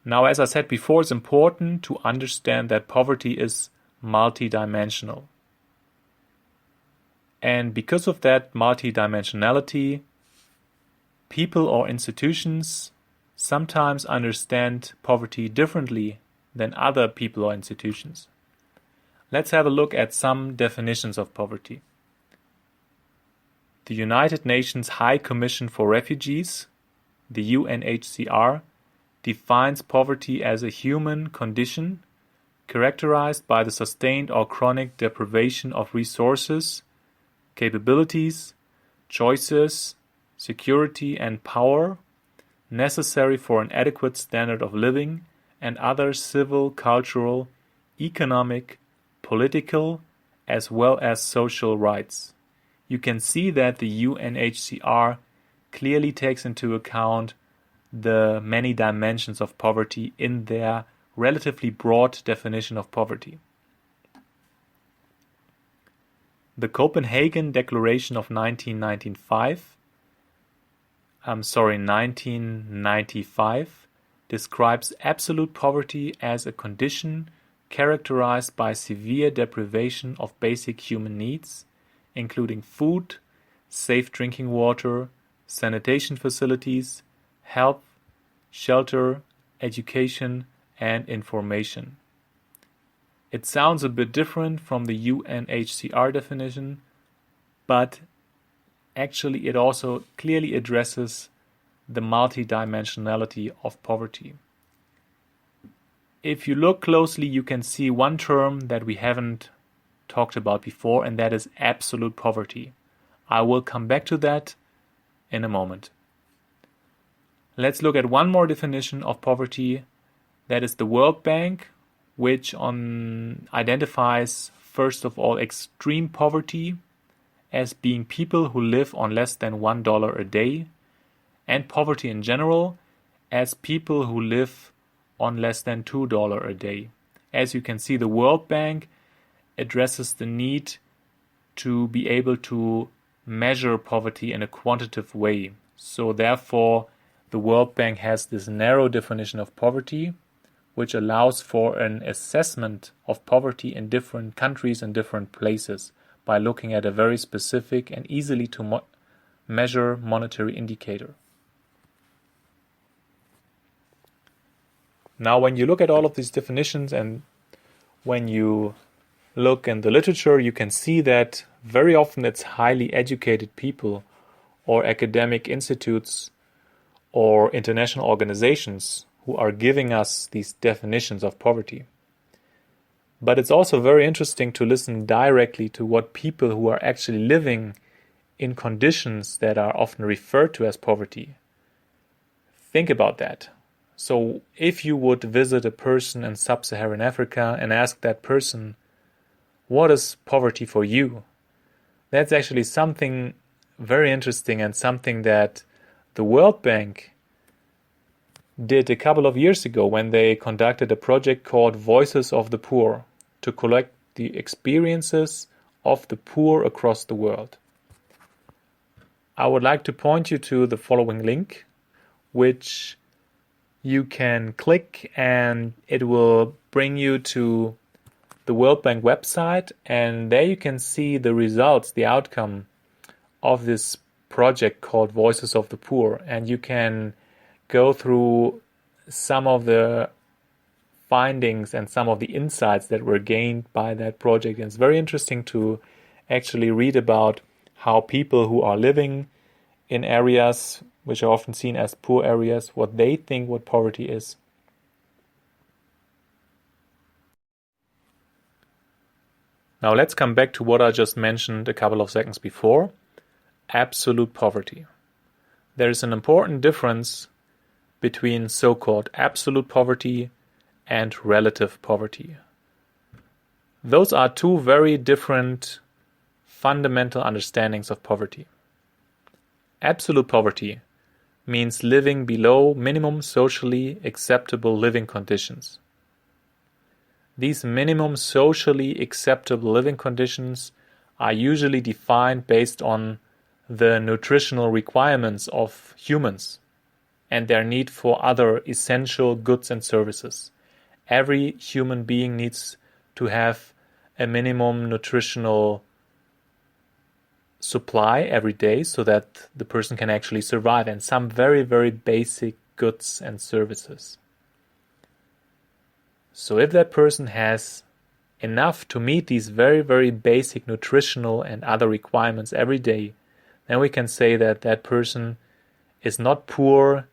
Now, as I said before, it's important to understand that poverty is multidimensional. And because of that multidimensionality, people or institutions sometimes understand poverty differently than other people or institutions. Let's have a look at some definitions of poverty. The United Nations High Commission for Refugees, the UNHCR, defines poverty as a human condition characterized by the sustained or chronic deprivation of resources, capabilities, choices, security, and power necessary for an adequate standard of living and other civil, cultural, economic, political, as well as social rights. You can see that the UNHCR clearly takes into account the many dimensions of poverty in their relatively broad definition of poverty. The Copenhagen Declaration of 1995 describes absolute poverty as a condition characterized by severe deprivation of basic human needs, including food, safe drinking water, sanitation facilities, health, shelter, education, and information. It sounds a bit different from the UNHCR definition, but actually it also clearly addresses the multidimensionality of poverty. If you look closely, you can see one term that we haven't talked about before, and that is absolute poverty. I will come back to that in a moment. Let's look at one more definition of poverty. That is the World Bank, which identifies, first of all, extreme poverty as being people who live on less than $1 a day, and poverty in general as people who live on less than $2 a day. As you can see, the World Bank addresses the need to be able to measure poverty in a quantitative way. So therefore, the World Bank has this narrow definition of poverty, which allows for an assessment of poverty in different countries and different places by looking at a very specific and easily to measure monetary indicator. Now, when you look at all of these definitions and when you look in the literature, you can see that very often it's highly educated people or academic institutes or international organizations who are giving us these definitions of poverty. But it's also very interesting to listen directly to what people who are actually living in conditions that are often referred to as poverty think about that. So if you would visit a person in sub-Saharan Africa and ask that person, what is poverty for you? That's actually something very interesting and something that the World Bank did a couple of years ago when they conducted a project called Voices of the Poor to collect the experiences of the poor across the world. I would like to point you to the following link, which you can click and it will bring you to the World Bank website, and there you can see the results, the outcome of this project called Voices of the Poor, and you can go through some of the findings and some of the insights that were gained by that project. And it's very interesting to actually read about how people who are living in areas which are often seen as poor areas, what they think what poverty is. Now let's come back to what I just mentioned a couple of seconds before. Absolute poverty. There is an important difference between so-called absolute poverty and relative poverty. Those are two very different fundamental understandings of poverty. Absolute poverty means living below minimum socially acceptable living conditions. These minimum socially acceptable living conditions are usually defined based on the nutritional requirements of humans. and their need for other essential goods and services. Every human being needs to have a minimum nutritional supply every day so that the person can actually survive, and some very, very basic goods and services. So if that person has enough to meet these very, very basic nutritional and other requirements every day, then we can say that that person is not poor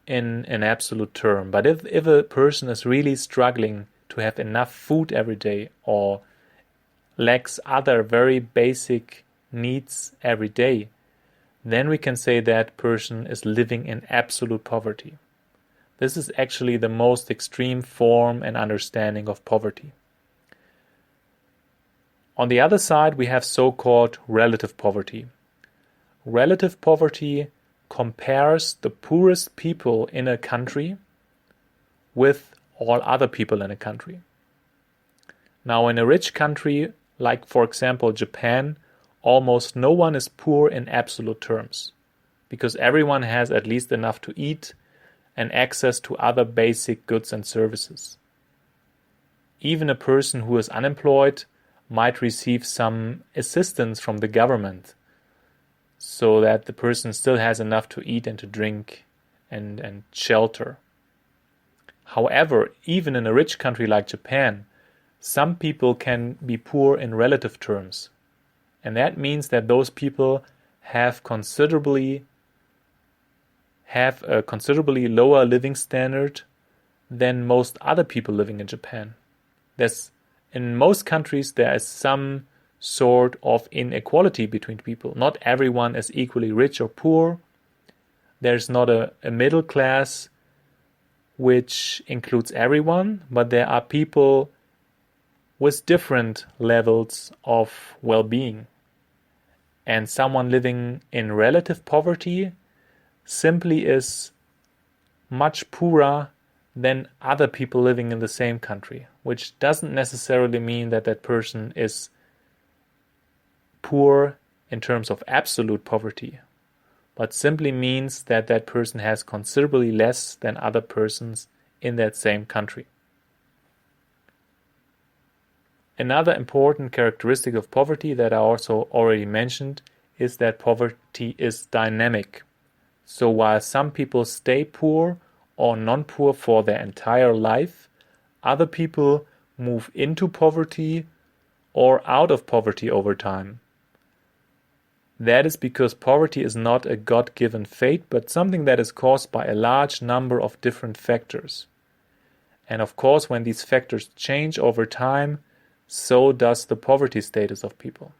in an absolute term. But if a person is really struggling to have enough food every day or lacks other very basic needs every day, then we can say that person is living in absolute poverty. This is actually the most extreme form and understanding of poverty. On the other side, we have so-called relative poverty. Relative poverty compares the poorest people in a country with all other people in a country. Now, in a rich country, like for example Japan, almost no one is poor in absolute terms, because everyone has at least enough to eat and access to other basic goods and services. Even a person who is unemployed might receive some assistance from the government so that the person still has enough to eat and to drink and shelter. However, even in a rich country like Japan, some people can be poor in relative terms. And that means that those people have a considerably lower living standard than most other people living in Japan. In most countries, there is some sort of inequality between people. Not everyone is equally rich or poor. There's not a middle class which includes everyone, but there are people with different levels of well-being. And someone living in relative poverty simply is much poorer than other people living in the same country, which doesn't necessarily mean that that person is poor in terms of absolute poverty, but simply means that that person has considerably less than other persons in that same country. Another important characteristic of poverty that I also already mentioned is that poverty is dynamic. So while some people stay poor or non-poor for their entire life, other people move into poverty or out of poverty over time. That is because poverty is not a God-given fate, but something that is caused by a large number of different factors. And of course, when these factors change over time, so does the poverty status of people.